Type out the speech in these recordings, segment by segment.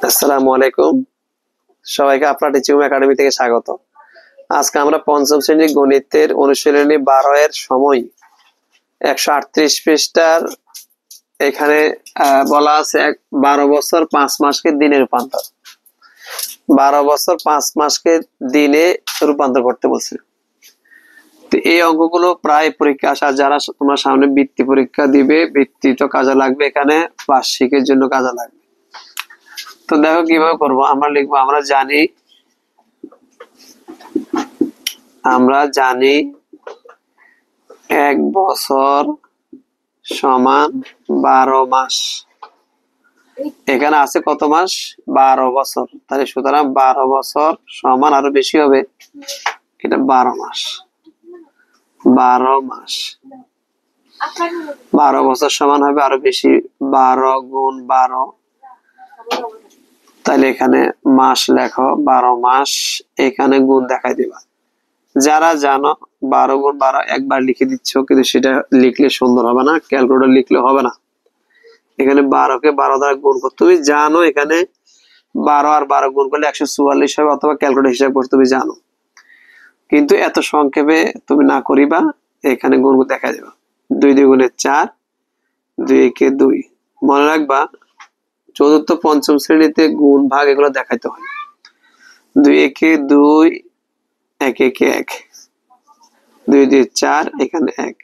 আসসালামু আলাইকুম, সবাইকে আপনার টিচিং একাডেমি থেকে স্বাগত। আজকে আমরা পঞ্চম শ্রেণীর গণিতের অনুশীলনী 12 এর সময় 138 পৃষ্ঠার এখানে বলা আছে 12 বছর 5 মাসকে দিনে রূপান্তর। 12 বছর 5 মাসকে দিনে রূপান্তর করতে বলছে। তো এই অঙ্কগুলো প্রায় পরীক্ষা আসা, যারা তোমার সামনে বৃত্তি পরীক্ষা দিবে, বৃত্তি তো কাজে লাগবে, এখানে বার্ষিকের জন্য কাজে লাগবে। তো দেখো কিভাবে করবো। আমরা লিখবো, আমরা জানি 1 বছর সমান 12 মাস। এখানে আছে কত মাস? 12 বছর। তাহলে সুতরাং 12 বছর সমান আরো বেশি হবে, এটা 12 মাস। 12 মাস, 12 বছর সমান হবে আরো বেশি, 12 গুণ 12। তাহলে এখানে মাস লেখো, 12 মাস, এখানে গুণ দেখাই দিবা। যারা জানো 12 গুণ 12 একবার লিখে দিচ্ছ, কিন্তু সেটা লিখলে সুন্দর হবে না, ক্যালকুলেটর লিখলে হবে না। এখানে 12 কে 12 দ্বারা গুণ করো। তুমি জানো এখানে 12 আর 12 গুণ করলে 144 হবে, অথবা ক্যালকুলেটর হিসাব করতে তুমি জানো, কিন্তু এত সংক্ষেপে তুমি না করিবা। এখানে গুণ দেখা যাবে, 2 দ্বিগুণে 4, 2 একে 2। মনে রাখবা, চতুর্থ পঞ্চম শ্রেণীতে গুণ ভাগ এগুলো দেখাইতে হয়। 2 একে 2, 1 একে 1, 2 2 4, এখানে 1।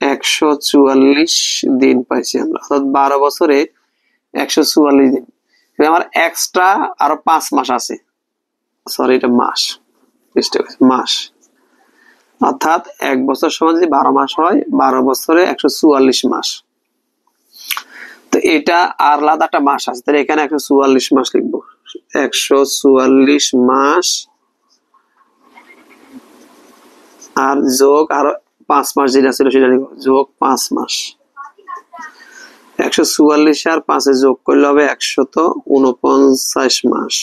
144 দিন পাইছি আমরা, অর্থাৎ 12 বছরে 144 দিন। আমার এক্সট্রা আরো 5 মাস আছে, সরি এটা মাস, মাস। অর্থাৎ 1 বছর সমান যদি 12 মাস হয়, 12 বছরে 144 মাস। তো এটা আর আলাদা একটা মাস আছে, তাহলে এখানে 144 মাস লিখবো। 144 মাস আর যোগ আরো 5 মাস যেটা ছিল সেটা লিখবো, যোগ 5 মাস। 144 আর 5 যোগ করলে হবে 149 মাস।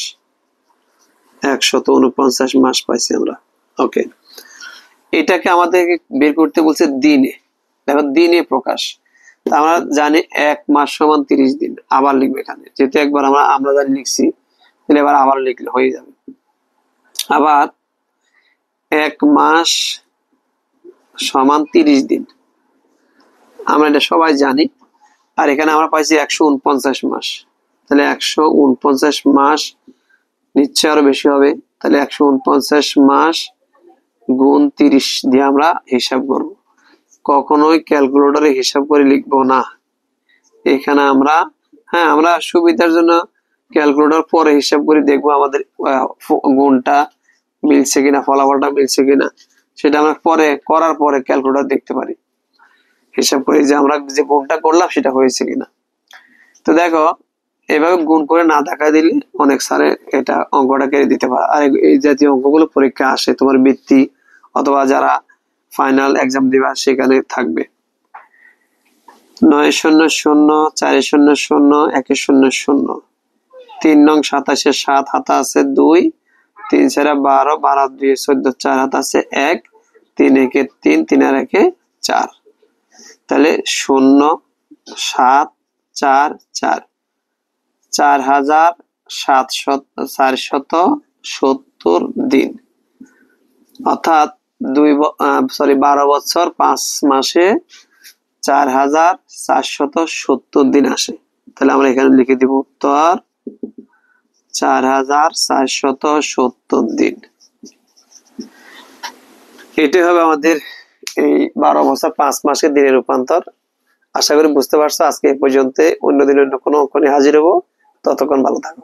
149 মাস পাইছি আমরা। ওকে, এটাকে আমাদের বের করতে বলছে দিনে। দেখো, দিনে প্রকাশ। আমরা জানি 1 মাস সমান 30 দিন। আবার লিখবো এখানে, যেহেতু একবার আমরা জানি লিখছি, তাহলে এবার আবার লিখলে হয়ে যাবে। আবার 1 মাস সমান 30 দিন, আমরা এটা সবাই জানি। আর এখানে আমরা পাইছি 149 মাস, তাহলে 149 মাস নিশ্চয় আরো বেশি হবে। তাহলে 149 মাস গুণ 30 দিয়ে আমরা হিসাব করব। কখনোই ক্যালকুলেটরে হিসাব করে লিখবো না। এখানে আমরা আমরা সুবিধার জন্য ক্যালকুলেটর পরে হিসাব করে দেখবো আমাদের গুণটা মিলছে কিনা, ফলাফলটা মিলছে কিনা, সেটা আমরা পরে করার পরে ক্যালকুলেটর দেখতে পারি, হিসাব করি যে আমরা যে গুণটা করলাম সেটা হয়েছে কিনা। তো দেখো, এভাবে গুণ করে না দেখা দিলে অনেক স্যারে এটা অঙ্কটা কেড়ে দিতে পারে। আর এই জাতীয় অঙ্কগুলো পরীক্ষা আসে, তোমার বৃত্তি অথবা যারা ফাইনাল এক্সাম দিবা সেখানে থাকবে। 9 0 0, 4 0 0, 1 0 0, 3 নং 27, 7 হাতে আছে 2, 3 4 12, 12 2 14, 4 হাতে আছে 1, 3 1 3, 3 আর 1 4। তাহলে 0 7 4 4, 4770 দিন। অর্থাৎ 12 বছর 5 মাসে 4470 দিন আসে। তাহলে আমরা এখানে লিখে দিব উত্তর 4470 দিন। এটাই হবে আমাদের এই 12 বছর 5 মাসের দিনের রূপান্তর। আশা করি বুঝতে পারছো। আজকে এই পর্যন্ত, অন্য দিন অন্য কোনো অঙ্ক নিয়ে হাজির হবো। ততক্ষণ ভালো থাকো।